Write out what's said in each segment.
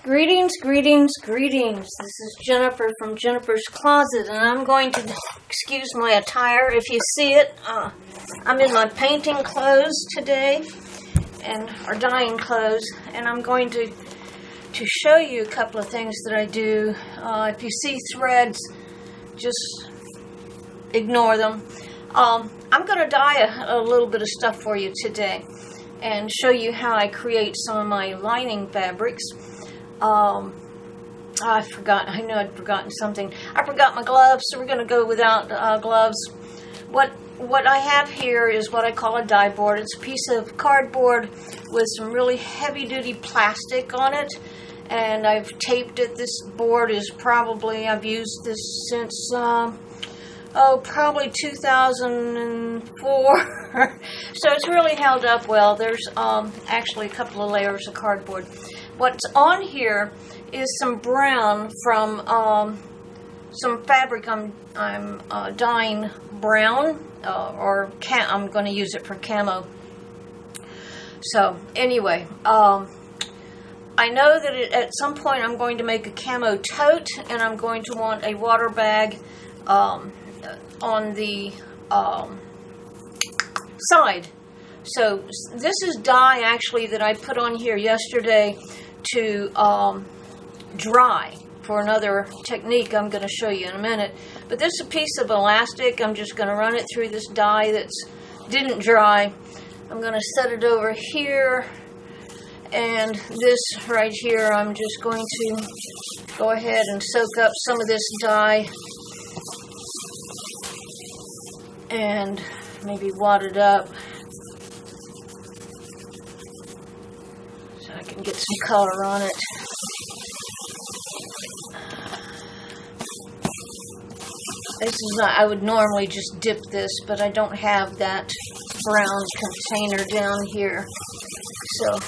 Greetings, greetings, greetings. This is Jennifer from Jennifer's Closet, and I'm going to, excuse my attire if you see it. I'm in my painting clothes today, or dyeing clothes, and I'm going to show you a couple of things that I do. If you see threads, just ignore them. I'm going to dye a little bit of stuff for you today and show you how I create some of my lining fabrics. I know I'd forgotten something. I forgot my gloves, so we're going to go without gloves. What I have here is what I call a dye board. It's a piece of cardboard with some really heavy-duty plastic on it, and I've taped it. This board is I've used this since, probably 2004. So it's really held up well. There's actually a couple of layers of cardboard. What's on here is some brown from some fabric I'm dyeing brown, I'm going to use it for camo. So anyway, I know that at some point I'm going to make a camo tote, and I'm going to want a water bag on the side. So this is dye actually that I put on here yesterday to dry for another technique I'm going to show you in a minute. But this is a piece of elastic. I'm just going to run it through this dye that didn't dry. I'm going to set it over here, and this right here I'm just going to go ahead and soak up some of this dye and maybe wad it up so I can get some color on it. This is I would normally just dip this, but I don't have that brown container down here. So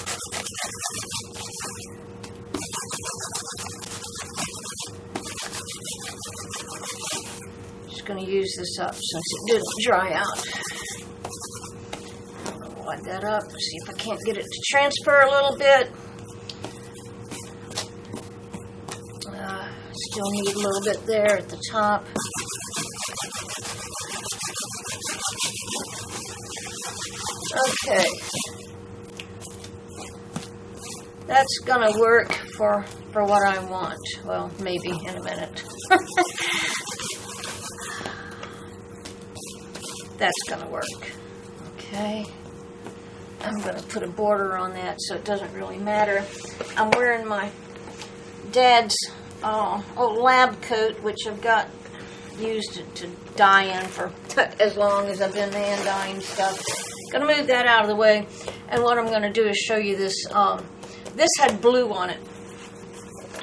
just going to use this up since it didn't dry out. Wad that up, see if I can't get it to transfer a little bit. Still need a little bit there at the top. Okay. That's gonna work for what I want. Well, maybe in a minute. That's gonna work. Okay. I'm going to put a border on that so it doesn't really matter. I'm wearing my dad's old lab coat, which I've got used to dye in for as long as I've been hand dyeing stuff. Going to move that out of the way, and what I'm going to do is show you this. This had blue on it.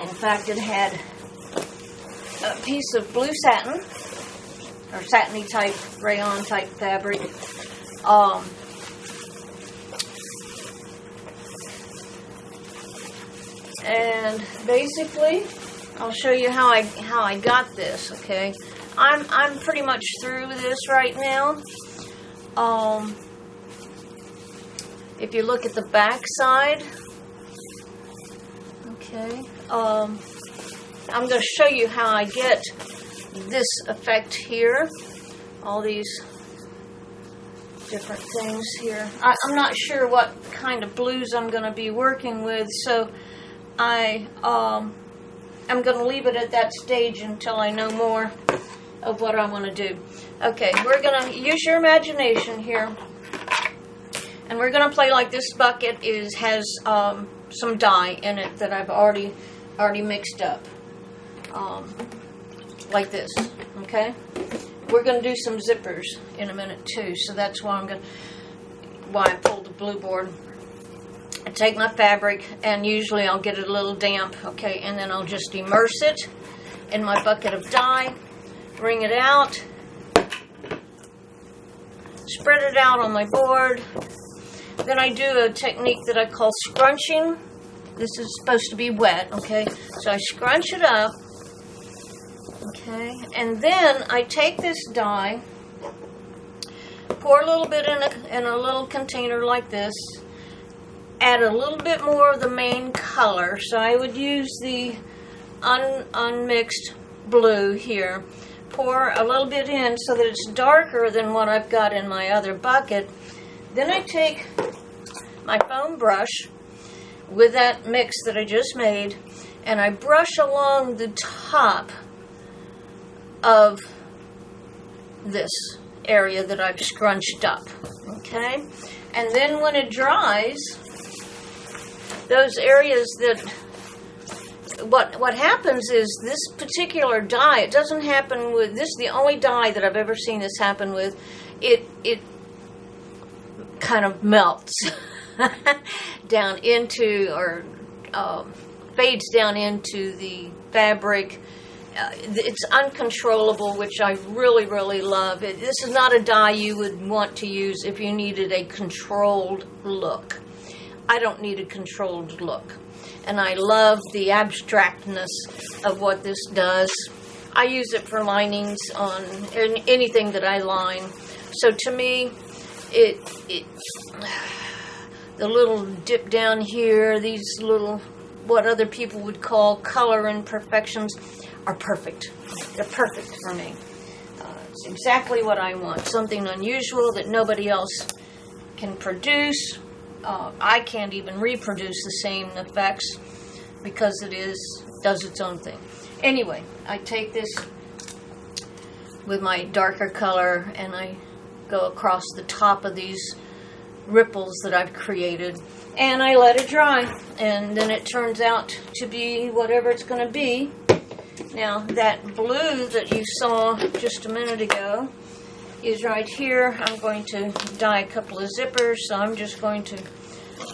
In fact, it had a piece of blue satin, or satiny type, rayon type fabric. And basically, I'll show you how I got this. Okay, I'm pretty much through with this right now. If you look at the back side, okay, I'm going to show you how I get this effect here. All these different things here. I'm not sure what kind of blues I'm going to be working with, so I'm going to leave it at that stage until I know more of what I want to do. Okay, we're going to use your imagination here, and we're going to play like this bucket has some dye in it that I've already mixed up, like this. Okay, we're going to do some zippers in a minute too, so that's why I pulled the blue board. I take my fabric, and usually I'll get it a little damp, okay, and then I'll just immerse it in my bucket of dye, bring it out, spread it out on my board. Then I do a technique that I call scrunching. This is supposed to be wet, okay, so I scrunch it up, okay, and then I take this dye, pour a little bit in a little container like this, add a little bit more of the main color. So I would use the unmixed blue here. Pour a little bit in so that it's darker than what I've got in my other bucket. Then I take my foam brush with that mix that I just made, and I brush along the top of this area that I've scrunched up, okay? And then when it dries, those areas that, what happens is this particular dye, it doesn't happen with, this is the only dye that I've ever seen this happen with, it kind of melts down into, or fades down into the fabric. It's uncontrollable, which I really, really love. This is not a dye you would want to use if you needed a controlled look. I don't need a controlled look. And I love the abstractness of what this does. I use it for linings on anything that I line. So to me, the little dip down here, these little, what other people would call color imperfections, are perfect. They're perfect for me. It's exactly what I want. Something unusual that nobody else can produce. I can't even reproduce the same effects because it does its own thing. Anyway, I take this with my darker color and I go across the top of these ripples that I've created, and I let it dry, and then it turns out to be whatever it's going to be. Now that blue that you saw just a minute ago is right here. I'm going to dye a couple of zippers, so I'm just going to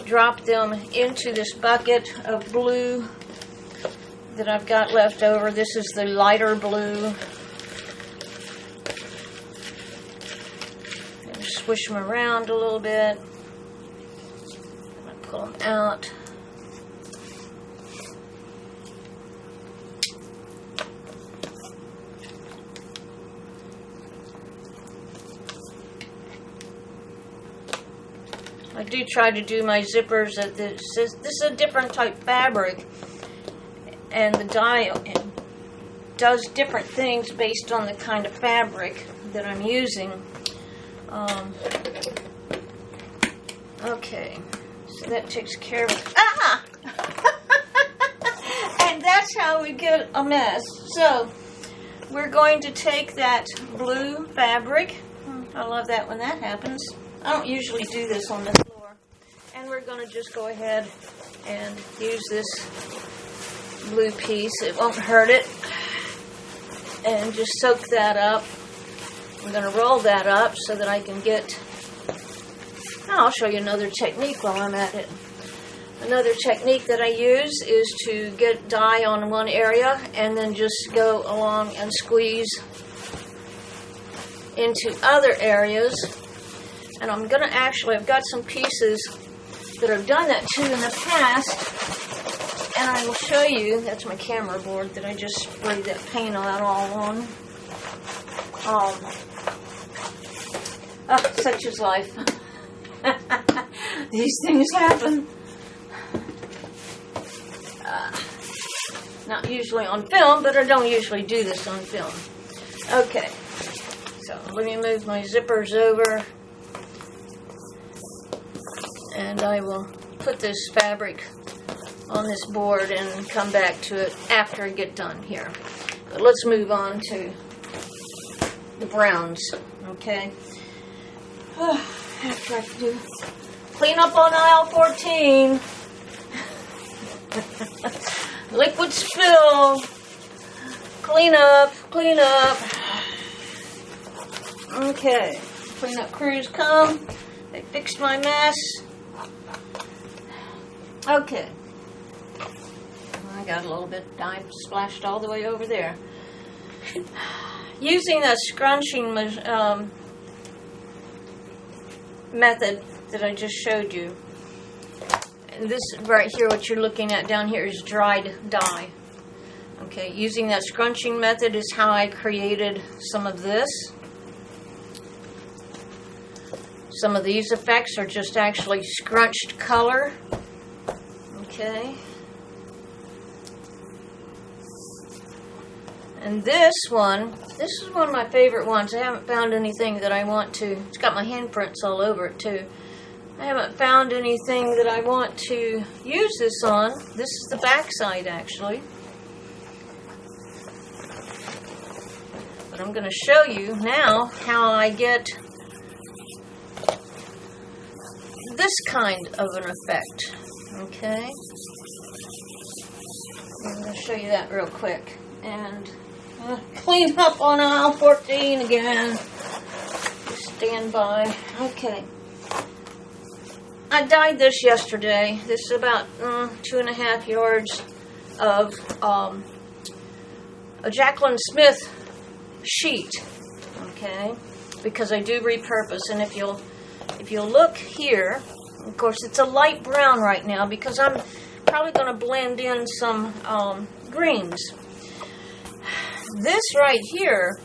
drop them into this bucket of blue that I've got left over. This is the lighter blue. Swish them around a little bit. I'm going to pull them out. I do try to do my zippers at this. This is a different type fabric, and the dye does different things based on the kind of fabric that I'm using. Okay, so that takes care of it. Ah! And that's how we get a mess. So we're going to take that blue fabric. I love that when that happens. I don't usually do this on the floor. And we're going to just go ahead and use this blue piece. It won't hurt it. And just soak that up. I'm going to roll that up so that I can get... I'll show you another technique while I'm at it. Another technique that I use is to get dye on one area and then just go along and squeeze into other areas. And I'm going to actually, I've got some pieces that I've done that to in the past, and I will show you. That's my camera board that I just sprayed that paint out all on. Such is life. These things happen. Not usually on film, but I don't usually do this on film. Okay, so let me move my zippers over, and I will put this fabric on this board and come back to it after I get done here. But let's move on to the browns, okay? After I do clean up on aisle 14. Liquid spill. Clean up, clean up. Okay, cleanup crews come. They fixed my mess. Okay. I got a little bit of dye splashed all the way over there. Using that scrunching method that I just showed you. And this right here, what you're looking at down here, is dried dye. Okay, using that scrunching method is how I created some of this. Some of these effects are just actually scrunched color. Okay. And this is one of my favorite ones. I haven't found anything that I want to, it's got my handprints all over it too. I haven't found anything that I want to use this on. This is the back side actually. But I'm going to show you now how I get this kind of an effect. Okay. I'm going to show you that real quick. And clean up on aisle 14 again. Stand by. Okay. I dyed this yesterday. This is about 2.5 yards of a Jacqueline Smith sheet. Okay, because I do repurpose. And if you'll look here, of course it's a light brown right now because I'm probably going to blend in some greens. This right here,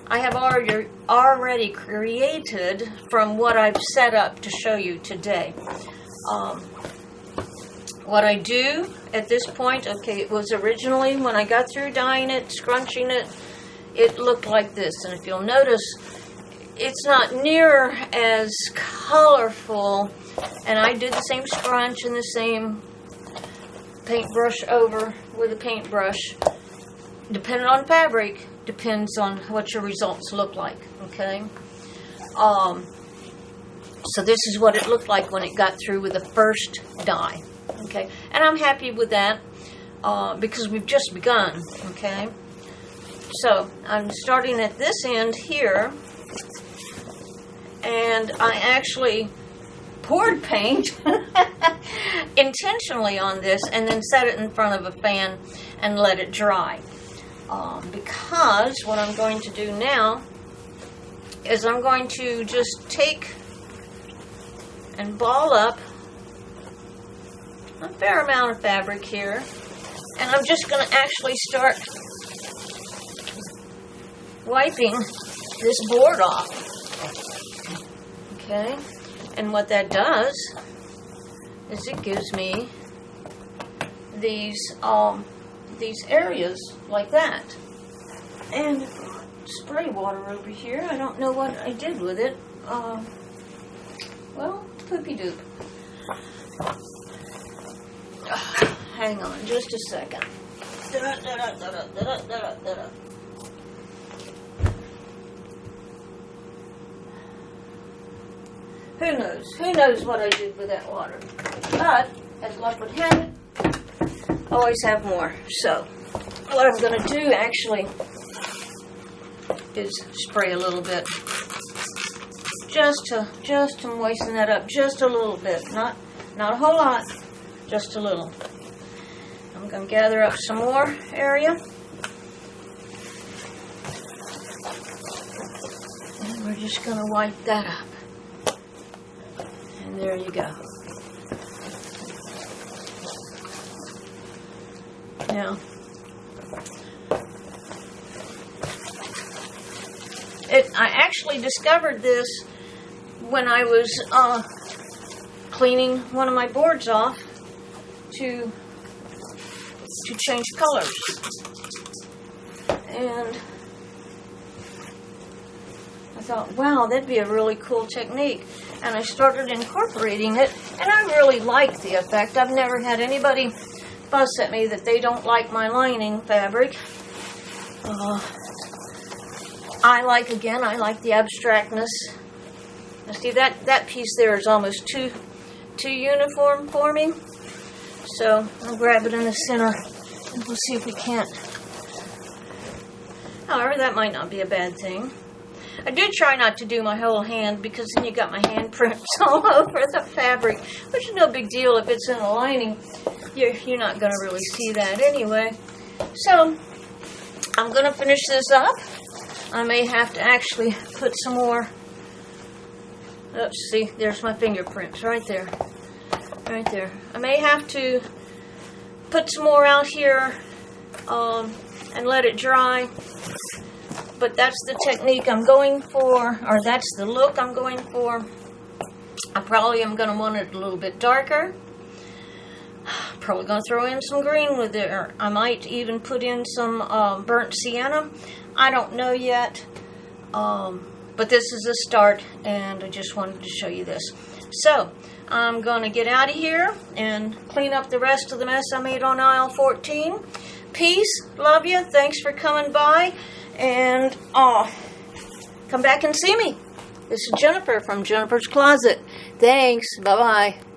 I have already created from what I've set up to show you today. What I do at this point, okay, it was originally when I got through dyeing it, scrunching it, it looked like this. And if you'll notice, it's not near as colorful. And I did the same scrunch and the same paintbrush over with a paintbrush. Depending on fabric, depends on what your results look like, okay? So this is what it looked like when it got through with the first dye, okay? And I'm happy with that because we've just begun, okay? So I'm starting at this end here, and I actually poured paint intentionally on this and then set it in front of a fan and let it dry. Because what I'm going to do now is I'm going to just take and ball up a fair amount of fabric here, and I'm just going to actually start wiping this board off. Okay, and what that does is it gives me these areas like that. And spray water over here. I don't know what I did with it. Well, poopy doop. Hang on just a second. Who knows? Who knows what I did with that water? But, as luck would have it, I always have more. So, what I'm going to do actually is spray a little bit, just to moisten that up just a little bit, not a whole lot, just a little. I'm going to gather up some more area, and we're just going to wipe that up, and there you go. Now, I actually discovered this when I was cleaning one of my boards off to change colors. And I thought, wow, that'd be a really cool technique. And I started incorporating it, and I really like the effect. I've never had anybody fuss at me that they don't like my lining fabric. I like the abstractness. Now see, that piece there is almost too uniform for me. So I'll grab it in the center, and we'll see if we can't. However, that might not be a bad thing. I do try not to do my whole hand, because then you got my handprints all over the fabric, which is no big deal if it's in the lining. You're not going to really see that anyway. So I'm going to finish this up. I may have to actually put some more. Let's see, there's my fingerprints right there. Right there. I may have to put some more out here and let it dry. But that's the technique I'm going for, or that's the look I'm going for. I probably am going to want it a little bit darker. Probably going to throw in some green with it. Or I might even put in some burnt sienna. I don't know yet. But this is a start, and I just wanted to show you this. So, I'm going to get out of here and clean up the rest of the mess I made on aisle 14. Peace. Love you. Thanks for coming by. And come back and see me. This is Jennifer from Jennifer's Closet. Thanks. Bye-bye.